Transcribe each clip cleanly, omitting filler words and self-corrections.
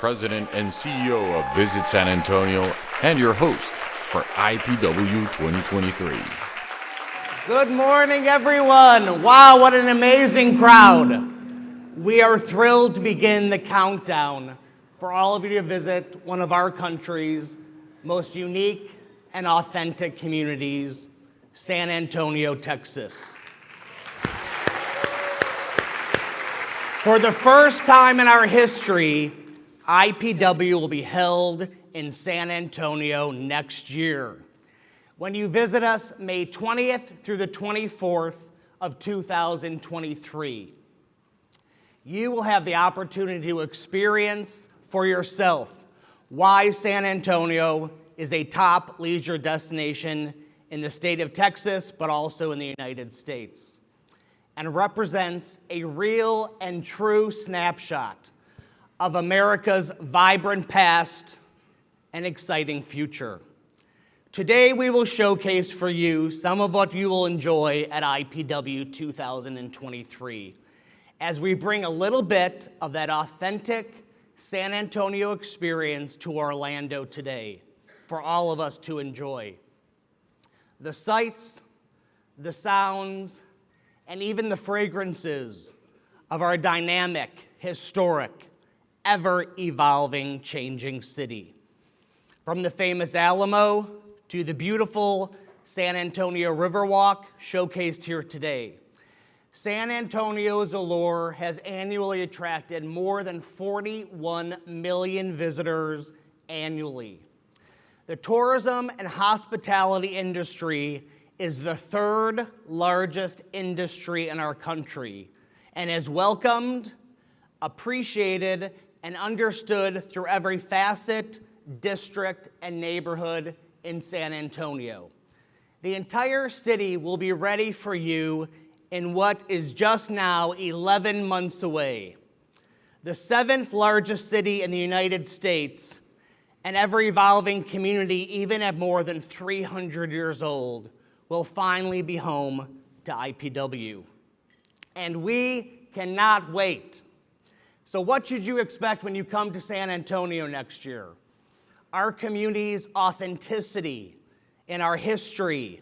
President and CEO of Visit San Antonio, and your host for IPW 2023. Good morning, everyone. Wow, what an amazing crowd. We are thrilled to begin the countdown for all of you to visit one of our country's most unique and authentic communities, San Antonio, Texas. For the first time in our history, IPW will be held in San Antonio next year. When you visit us May 20th through the 24th of 2023, you will have the opportunity to experience for yourself why San Antonio is a top leisure destination in the state of Texas, but also in the United States, and represents a real and true snapshot of America's vibrant past and exciting future. Today, we will showcase for you some of what you will enjoy at IPW 2023, as we bring a little bit of that authentic San Antonio experience to Orlando today for all of us to enjoy. The sights, the sounds, and even the fragrances of our dynamic, historic, ever-evolving, changing city. From the famous Alamo to the beautiful San Antonio Riverwalk showcased here today, San Antonio's allure has annually attracted more than 41 million visitors annually. The tourism and hospitality industry is the third largest industry in our country and is welcomed, appreciated, and understood through every facet, district, and neighborhood in San Antonio. The entire city will be ready for you in what is just now 11 months away. The seventh largest city in the United States, and ever-evolving community even at more than 300 years old, will finally be home to IPW. And we cannot wait. So what should you expect when you come to San Antonio next year? Our community's authenticity in our history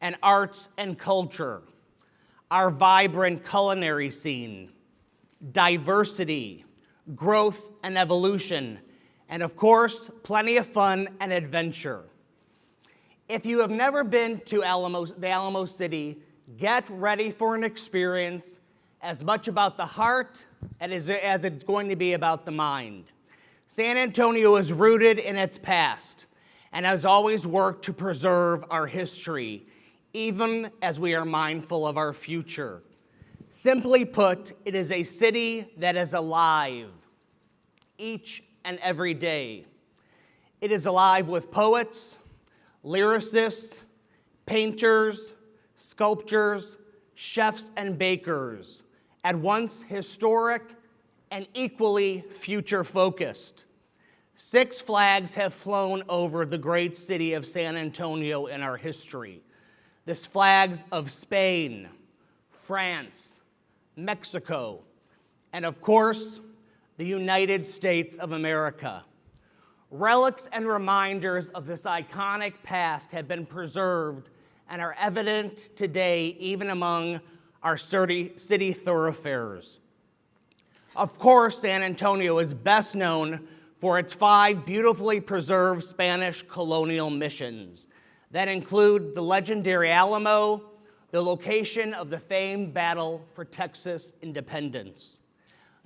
and arts and culture, our vibrant culinary scene, diversity, growth and evolution, and of course, plenty of fun and adventure. If you have never been to the Alamo City, get ready for an experience as much about the heart as it's going to be about the mind. San Antonio is rooted in its past and has always worked to preserve our history, even as we are mindful of our future. Simply put, it is a city that is alive each and every day. It is alive with poets, lyricists, painters, sculptors, chefs, and bakers, at once historic and equally future-focused. 6 flags have flown over the great city of San Antonio in our history. The flags of Spain, France, Mexico, and of course, the United States of America. Relics and reminders of this iconic past have been preserved and are evident today even among our city thoroughfares. Of course, San Antonio is best known for its 5 beautifully preserved Spanish colonial missions that include the legendary Alamo, the location of the famed battle for Texas independence.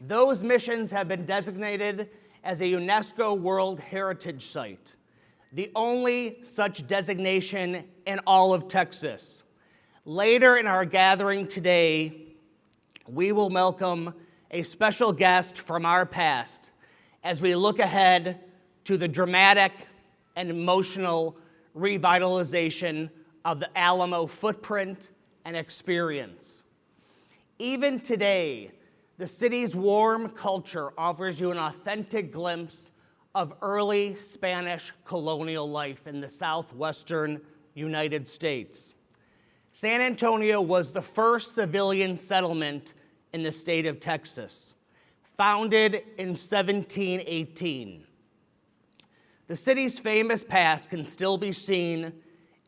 Those missions have been designated as a UNESCO World Heritage Site, the only such designation in all of Texas. Later in our gathering today, we will welcome a special guest from our past as we look ahead to the dramatic and emotional revitalization of the Alamo footprint and experience. Even today, the city's warm culture offers you an authentic glimpse of early Spanish colonial life in the southwestern United States. San Antonio was the first civilian settlement in the state of Texas, founded in 1718. The city's famous past can still be seen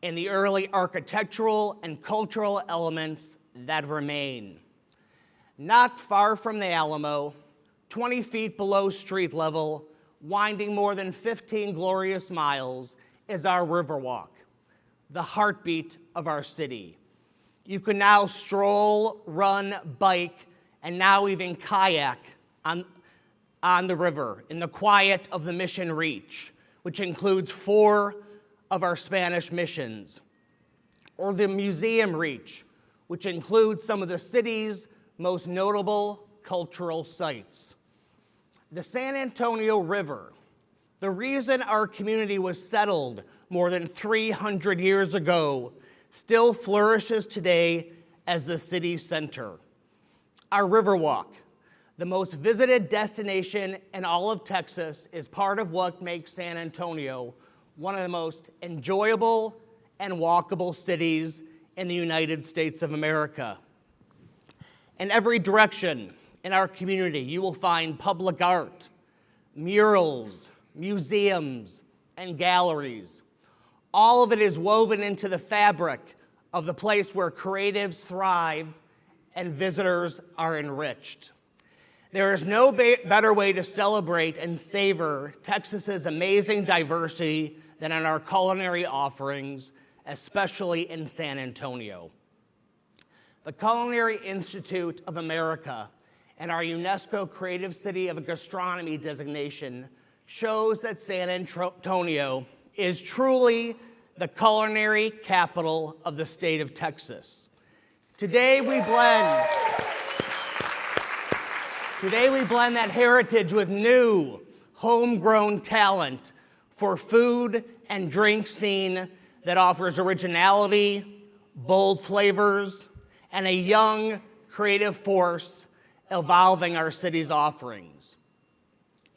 in the early architectural and cultural elements that remain. Not far from the Alamo, 20 feet below street level, winding more than 15 glorious miles, is our Riverwalk, the heartbeat of our city. You can now stroll, run, bike, and now even kayak on the river in the quiet of the Mission Reach, which includes 4 of our Spanish missions, or the Museum Reach, which includes some of the city's most notable cultural sites. The San Antonio River, the reason our community was settled more than 300 years ago, still flourishes today as the city center. Our Riverwalk, the most visited destination in all of Texas, is part of what makes San Antonio one of the most enjoyable and walkable cities in the United States of America. In every direction in our community, you will find public art, murals, museums, and galleries. All of it is woven into the fabric of the place where creatives thrive and visitors are enriched. There is no better way to celebrate and savor Texas's amazing diversity than in our culinary offerings, especially in San Antonio. The Culinary Institute of America and our UNESCO Creative City of Gastronomy designation shows that San Antonio is truly the culinary capital of the state of Texas. Today we blend that heritage with new, homegrown talent for food and drink scene that offers originality, bold flavors, and a young, creative force evolving our city's offerings.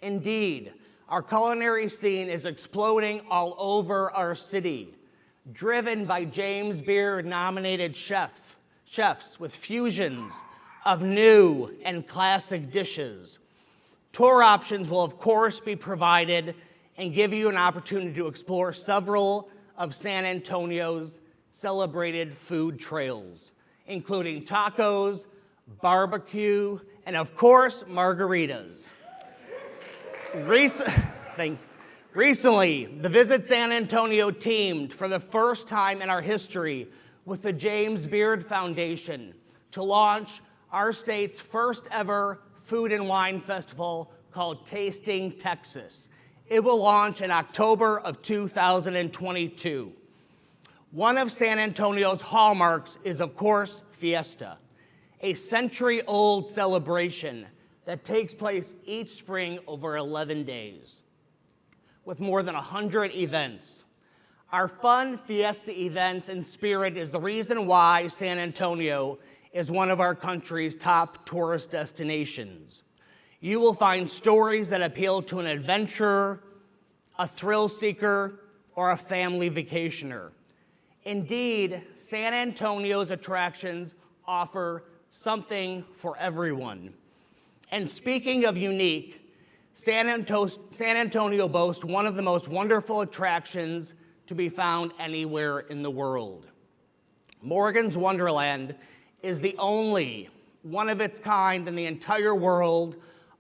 Indeed, our culinary scene is exploding all over our city, driven by James Beard-nominated chefs with fusions of new and classic dishes. Tour options will, of course, be provided and give you an opportunity to explore several of San Antonio's celebrated food trails, including tacos, barbecue, and of course, margaritas. Recently, the Visit San Antonio teamed for the first time in our history with the James Beard Foundation to launch our state's first ever food and wine festival called Tasting Texas. It will launch in October of 2022. One of San Antonio's hallmarks is, of course, Fiesta, a century-old celebration that takes place each spring over 11 days, with more than 100 events. Our fun Fiesta events and spirit is the reason why San Antonio is one of our country's top tourist destinations. You will find stories that appeal to an adventurer, a thrill seeker, or a family vacationer. Indeed, San Antonio's attractions offer something for everyone. And speaking of unique, San Antonio boasts one of the most wonderful attractions to be found anywhere in the world. Morgan's Wonderland is the only one of its kind in the entire world,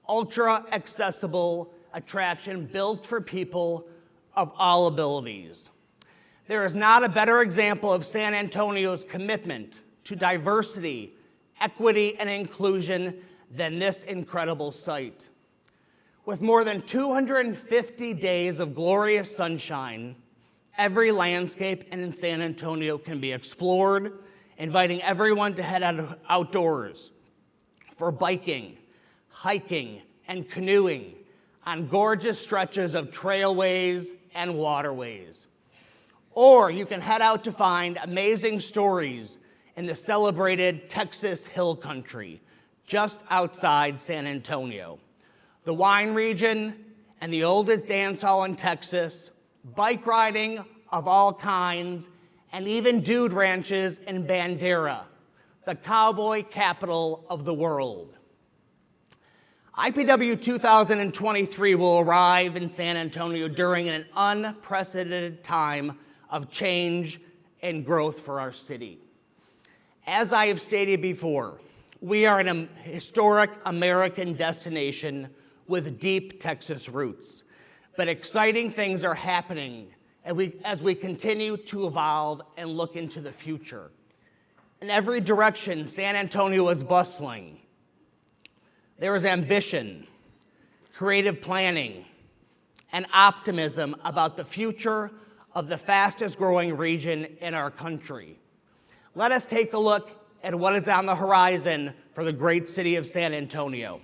ultra-accessible attraction built for people of all abilities. There is not a better example of San Antonio's commitment to diversity, equity, and inclusion than this incredible site. With more than 250 days of glorious sunshine, every landscape in San Antonio can be explored, inviting everyone to head outdoors for biking, hiking, and canoeing on gorgeous stretches of trailways and waterways. Or you can head out to find amazing stories in the celebrated Texas Hill Country, just outside San Antonio. The wine region and the oldest dance hall in Texas, bike riding of all kinds, and even dude ranches in Bandera, the cowboy capital of the world. IPW 2023 will arrive in San Antonio during an unprecedented time of change and growth for our city. As I have stated before, we are a historic American destination with deep Texas roots. But exciting things are happening as we continue to evolve and look into the future. In every direction, San Antonio is bustling. There is ambition, creative planning, and optimism about the future of the fastest growing region in our country. Let us take a look at what is on the horizon for the great city of San Antonio.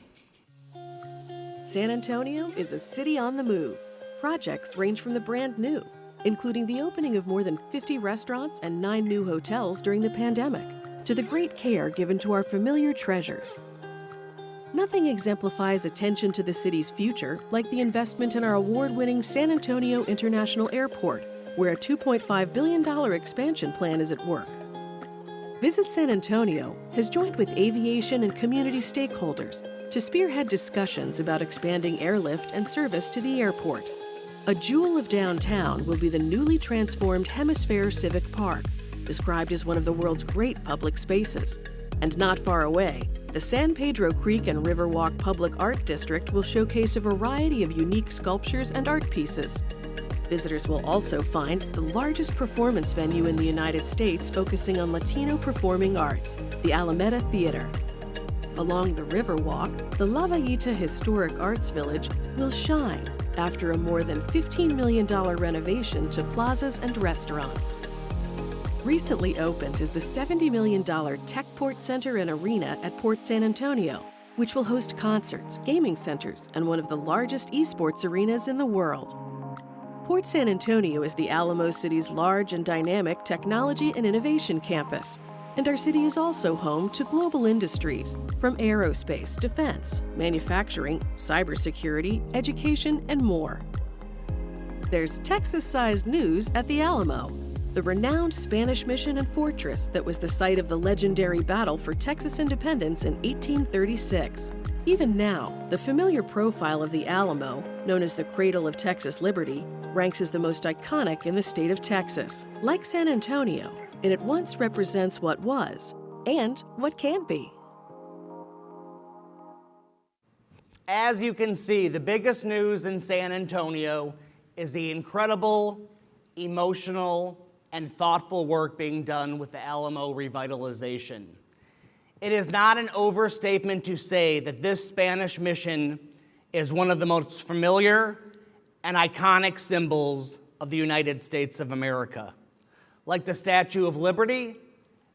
San Antonio is a city on the move. Projects range from the brand new, including the opening of more than 50 restaurants and 9 new hotels during the pandemic, to the great care given to our familiar treasures. Nothing exemplifies attention to the city's future like the investment in our award-winning San Antonio International Airport, where a $2.5 billion expansion plan is at work. Visit San Antonio has joined with aviation and community stakeholders to spearhead discussions about expanding airlift and service to the airport. A jewel of downtown will be the newly transformed Hemisphere Civic Park, described as one of the world's great public spaces. And not far away, the San Pedro Creek and Riverwalk Public Art District will showcase a variety of unique sculptures and art pieces. Visitors will also find the largest performance venue in the United States focusing on Latino performing arts, the Alameda Theater. Along the Riverwalk, the La Vallita Historic Arts Village will shine after a more than $15 million renovation to plazas and restaurants. Recently opened is the $70 million Techport Center and Arena at Port San Antonio, which will host concerts, gaming centers, and one of the largest esports arenas in the world. Port San Antonio is the Alamo City's large and dynamic technology and innovation campus, and our city is also home to global industries from aerospace, defense, manufacturing, cybersecurity, education, and more. There's Texas-sized news at the Alamo, the renowned Spanish mission and fortress that was the site of the legendary battle for Texas independence in 1836. Even now, the familiar profile of the Alamo, known as the Cradle of Texas Liberty, ranks as the most iconic in the state of Texas. Like San Antonio, it at once represents what was and what can be. As you can see, the biggest news in San Antonio is the incredible, emotional, and thoughtful work being done with the Alamo revitalization. It is not an overstatement to say that this Spanish mission is one of the most familiar and iconic symbols of the United States of America. Like the Statue of Liberty,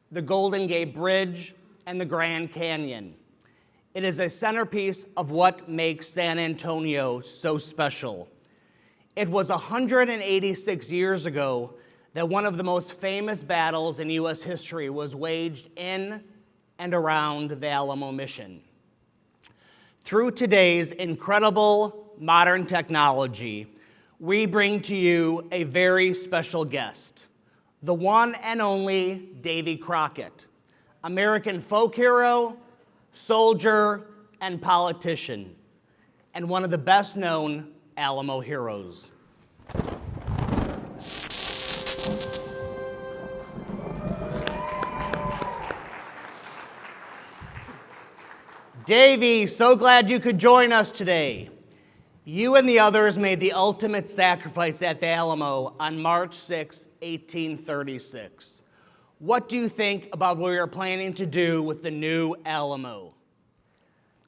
the Golden Gate Bridge, and the Grand Canyon. It is a centerpiece of what makes San Antonio so special. It was 186 years ago that one of the most famous battles in U.S. history was waged in and around the Alamo mission. Through today's incredible modern technology, we bring to you a very special guest, the one and only Davy Crockett, American folk hero, soldier, and politician, and one of the best-known Alamo heroes. Davy, so glad you could join us today. You and the others made the ultimate sacrifice at the Alamo on March 6, 1836. What do you think about what we are planning to do with the new Alamo?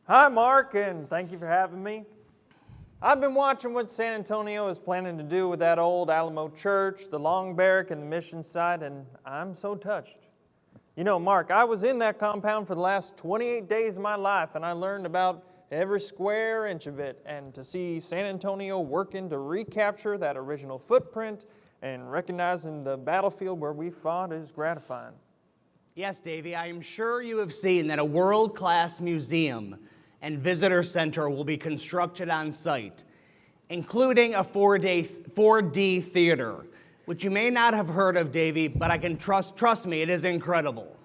Hi, Mark, and thank you for having me. I've been watching what San Antonio is planning to do with that old Alamo church, the long barrack, and the mission site, and I'm so touched. You know, Mark, I was in that compound for the last 28 days of my life, and I learned about every square inch of it, and to see San Antonio working to recapture that original footprint and recognizing the battlefield where we fought is gratifying. Yes, Davy, I am sure you have seen that a world-class museum and visitor center will be constructed on site, including a 4D theater, which you may not have heard of, Davy, but I can trust me, it is incredible.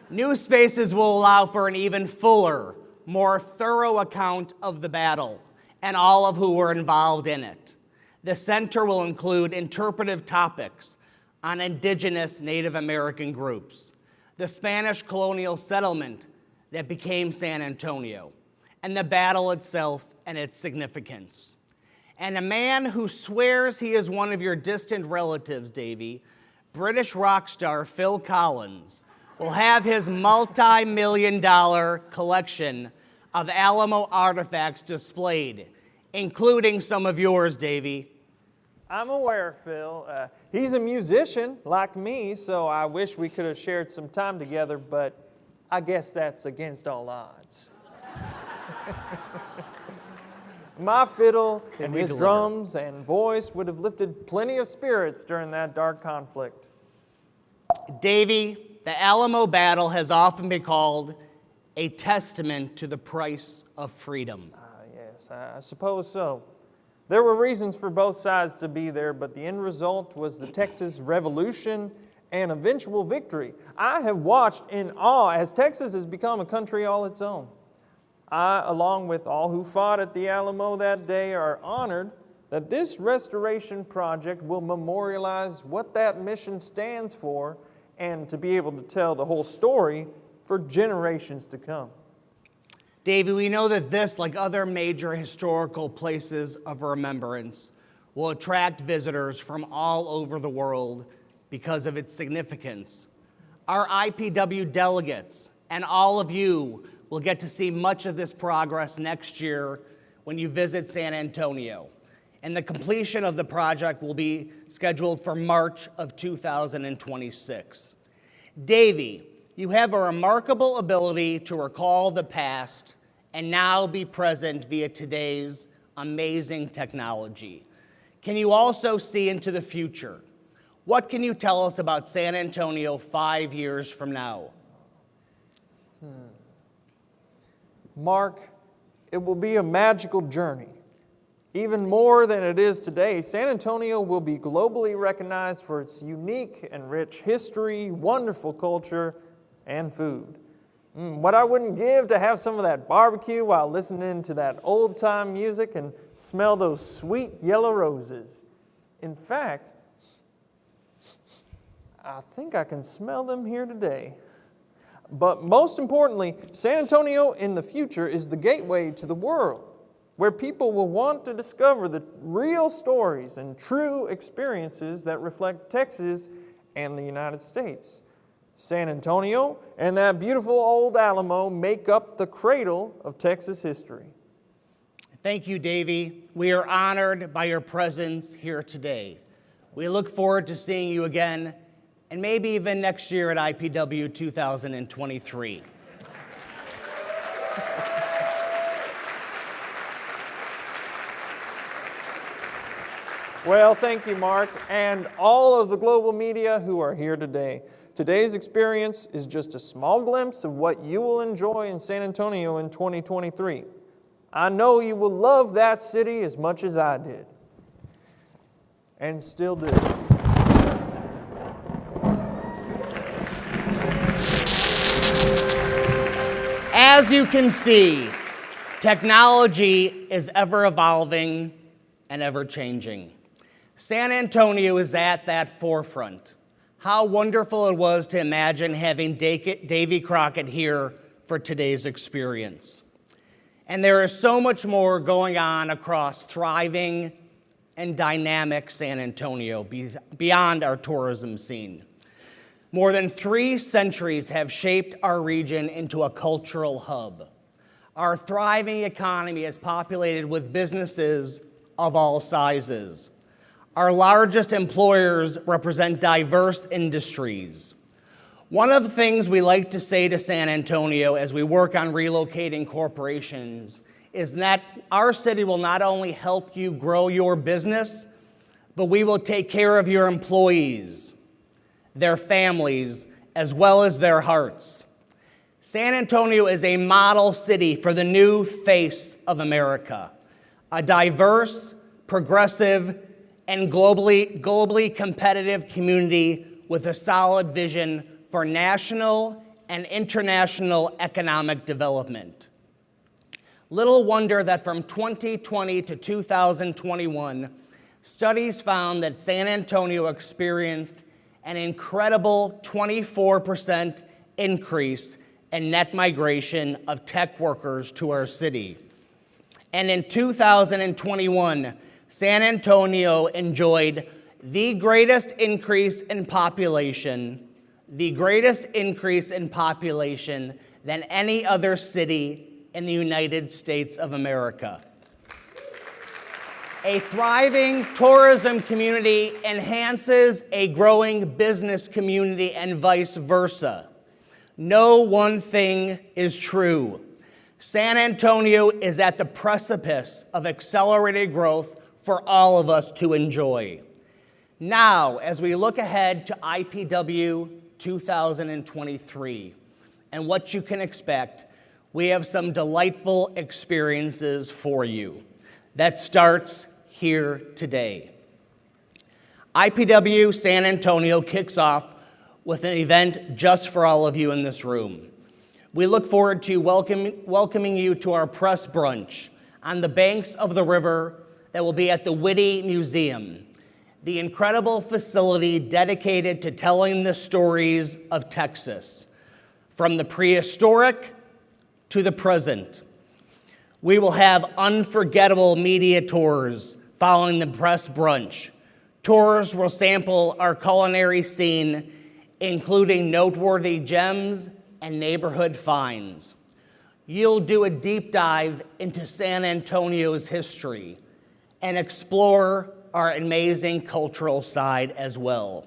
New spaces will allow for an even fuller, more thorough account of the battle and all of who were involved in it. The center will include interpretive topics on indigenous Native American groups, the Spanish colonial settlement that became San Antonio, and the battle itself and its significance. And a man who swears he is one of your distant relatives, Davey, British rock star Phil Collins, will have his multi-million-dollar collection of Alamo artifacts displayed, including some of yours, Davey. I'm aware, Phil. He's a musician like me, so I wish we could have shared some time together, but I guess that's against all odds. My fiddle and his drums and voice would have lifted plenty of spirits during that dark conflict. Davey, the Alamo battle has often been called a testament to the price of freedom. Yes, I suppose so. There were reasons for both sides to be there, but the end result was the Texas Revolution and eventual victory. I have watched in awe as Texas has become a country all its own. I, along with all who fought at the Alamo that day, are honored that this restoration project will memorialize what that mission stands for and to be able to tell the whole story for generations to come. Davey, we know that this, like other major historical places of remembrance, will attract visitors from all over the world because of its significance. Our IPW delegates and all of you will get to see much of this progress next year when you visit San Antonio. And the completion of the project will be scheduled for March of 2026. Davey, you have a remarkable ability to recall the past and now be present via today's amazing technology. Can you also see into the future? What can you tell us about San Antonio 5 years from now? Mark, it will be a magical journey. Even more than it is today, San Antonio will be globally recognized for its unique and rich history, wonderful culture, and food. What I wouldn't give to have some of that barbecue while listening to that old-time music and smell those sweet yellow roses. In fact, I think I can smell them here today. But most importantly, San Antonio in the future is the gateway to the world, where people will want to discover the real stories and true experiences that reflect Texas and the United States. San Antonio and that beautiful old Alamo make up the cradle of Texas history. Thank you, Davey. We are honored by your presence here today. We look forward to seeing you again, and maybe even next year at IPW 2023. Well, thank you, Mark, and all of the global media who are here today. Today's experience is just a small glimpse of what you will enjoy in San Antonio in 2023. I know you will love that city as much as I did, and still do. As you can see, technology is ever evolving and ever changing. San Antonio is at that forefront. How wonderful it was to imagine having Davy Crockett here for today's experience. And there is so much more going on across thriving and dynamic San Antonio beyond our tourism scene. More than 3 centuries have shaped our region into a cultural hub. Our thriving economy is populated with businesses of all sizes. Our largest employers represent diverse industries. One of the things we like to say to San Antonio as we work on relocating corporations is that our city will not only help you grow your business, but we will take care of your employees, their families, as well as their hearts. San Antonio is a model city for the new face of America, a diverse, progressive, and globally competitive community with a solid vision for national and international economic development. Little wonder that from 2020 to 2021, studies found that San Antonio experienced an incredible 24% increase in net migration of tech workers to our city. And in 2021, San Antonio enjoyed the greatest increase in population than any other city in the United States of America. A thriving tourism community enhances a growing business community and vice versa. No one thing is true. San Antonio is at the precipice of accelerated growth for all of us to enjoy. Now, as we look ahead to IPW 2023 and what you can expect, we have some delightful experiences for you. That starts here today. IPW San Antonio kicks off with an event just for all of you in this room. We look forward to welcoming you to our press brunch on the banks of the river that will be at the Whitty Museum, the incredible facility dedicated to telling the stories of Texas, from the prehistoric to the present. We will have unforgettable media tours following the press brunch. Tours will sample our culinary scene, including noteworthy gems and neighborhood finds. You'll do a deep dive into San Antonio's history and explore our amazing cultural side as well.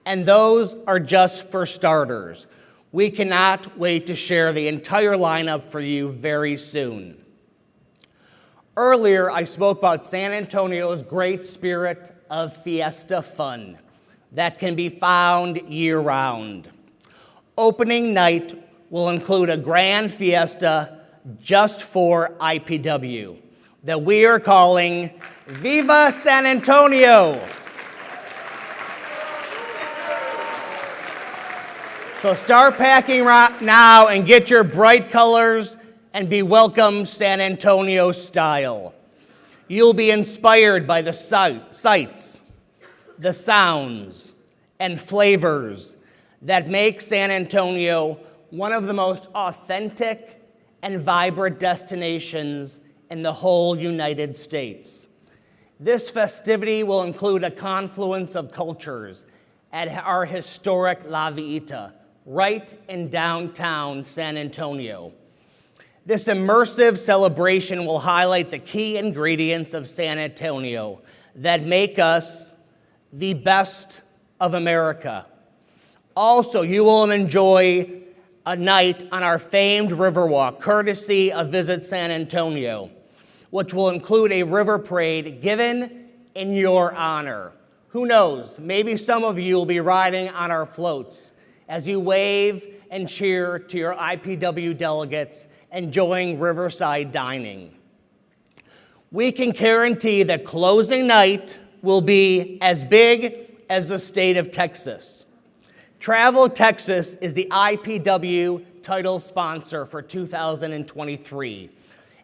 And those are just for starters. We cannot wait to share the entire lineup for you very soon. Earlier, I spoke about San Antonio's great spirit of Fiesta fun that can be found year-round. Opening night will include a grand fiesta just for IPW that we are calling Viva San Antonio. So start packing now and get your bright colors and be welcomed San Antonio style. You'll be inspired by the sights, the sounds, and flavors that make San Antonio one of the most authentic and vibrant destinations in the whole United States. This festivity will include a confluence of cultures at our historic La Villita, right in downtown San Antonio. This immersive celebration will highlight the key ingredients of San Antonio that make us the best of America. Also, you will enjoy a night on our famed Riverwalk, courtesy of Visit San Antonio, which will include a river parade given in your honor. Who knows, maybe some of you will be riding on our floats as you wave and cheer to your IPW delegates enjoying riverside dining. We can guarantee that closing night will be as big as the state of Texas. Travel Texas is the IPW title sponsor for 2023,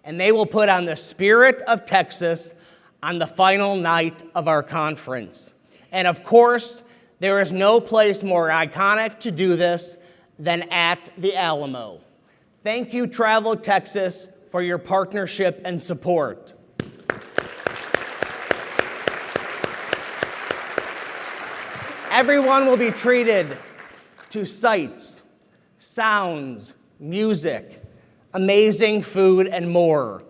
and they will put on the spirit of Texas on the final night of our conference. And of course, there is no place more iconic to do this than at the Alamo. Thank you, Travel Texas, for your partnership and support. Everyone will be treated to sights, sounds, music, amazing food, and more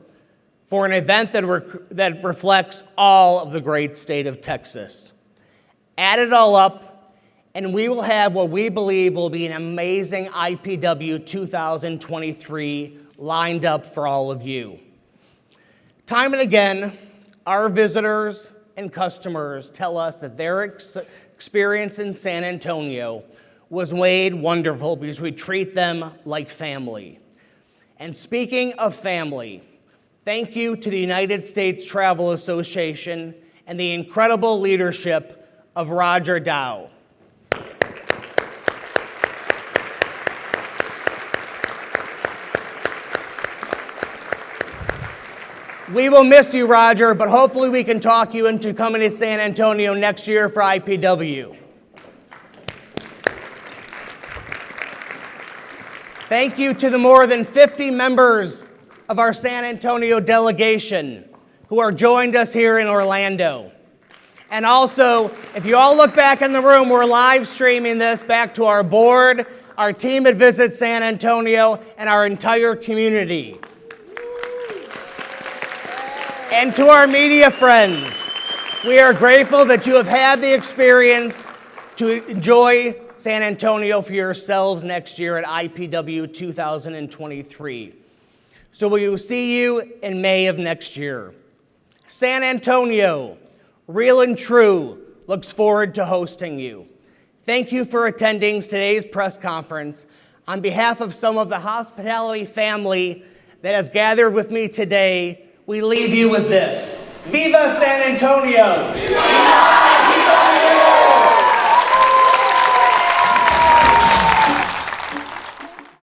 for an event that reflects all of the great state of Texas. Add it all up, and we will have what we believe will be an amazing IPW 2023 lined up for all of you. Time and again, our visitors and customers tell us that their experience in San Antonio was made wonderful because we treat them like family. And speaking of family, thank you to the United States Travel Association and the incredible leadership of Roger Dow. We will miss you, Roger, but hopefully we can talk you into coming to San Antonio next year for IPW. Thank you to the more than 50 members of our San Antonio delegation who are joined us here in Orlando. And also, if you all look back in the room, we're live streaming this back to our board, our team at Visit San Antonio, and our entire community. And to our media friends, we are grateful that you have had the experience to enjoy San Antonio for yourselves next year at IPW 2023. So we will see you in May of next year. San Antonio, real and true, looks forward to hosting you. Thank you for attending today's press conference. On behalf of some of the hospitality family that has gathered with me today, we leave you with this. Viva San Antonio! Viva!